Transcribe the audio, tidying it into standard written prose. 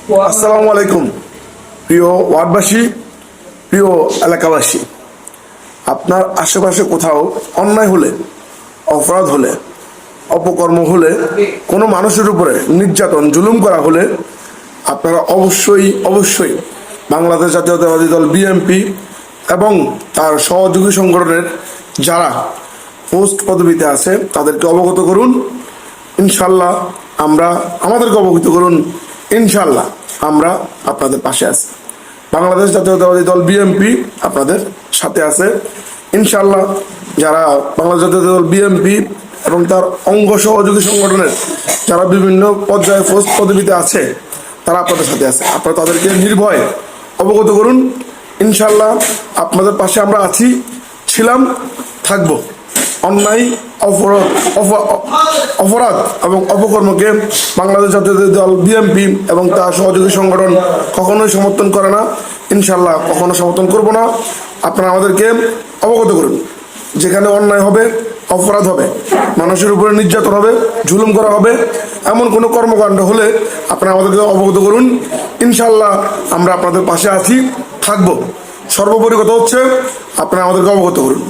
আসসালামু আলাইকুম প্রিয় ওয়ার্ডবাসী, প্রিয় এলাকাবাসী। আপনার আশেপাশে কোথাও অন্যায় হলে, অপরাধ হলে, অপকর্ম হলে, কোনো মানুষের উপরে নির্যাতন জুলুম করা হলে আপনারা অবশ্যই বাংলাদেশ জাতীয়তাবাদী দল বিএনপি এবং তার সহযোগী সংগঠনের যারা পোস্ট পদবিতে আছে তাদেরকে অবগত করুন। ইনশাল্লাহ আমাদেরকে অবগত করুন। ইনশাল্লাহ আমরা আপনাদের পাশে আছি। বাংলাদেশ জাতীয়তাবাদী দল বিএনপি আপনাদের সাথে আছে ইনশাল্লাহ। যারা বাংলাদেশ জাতীয়তাবাদী দল বিএনপি এবং তার অঙ্গ সহযোগী সংগঠনের যারা বিভিন্ন পর্যায়ে পোস্ট পদবিতে আছে তারা আপনাদের সাথে আছে। আপনারা তাদেরকে নির্ভয়ে অবগত করুন। ইনশাল্লাহ আপনাদের পাশে আমরা আছি, ছিলাম, থাকবো। অন্যায়, অপরাধ এবং অপকর্মকে বাংলাদেশ জাতীয়তাবাদী দল বিএনপি এবং তার সহযোগী সংগঠন কখনোই সমর্থন করে না। ইনশাল্লাহ কখনো সমর্থন করব না। আপনারা আমাদেরকে অবগত করুন। যেখানে অন্যায় হবে, অপরাধ হবে, মানুষের উপরে নির্যাতন হবে, জুলুম করা হবে, এমন কোনো কর্মকাণ্ড হলে আপনারা আমাদেরকে অবগত করুন। ইনশাল্লাহ আমরা আপনাদের পাশে আছি, থাকবো। সর্বোপরি কথা হচ্ছে আপনারা আমাদেরকে অবগত করুন।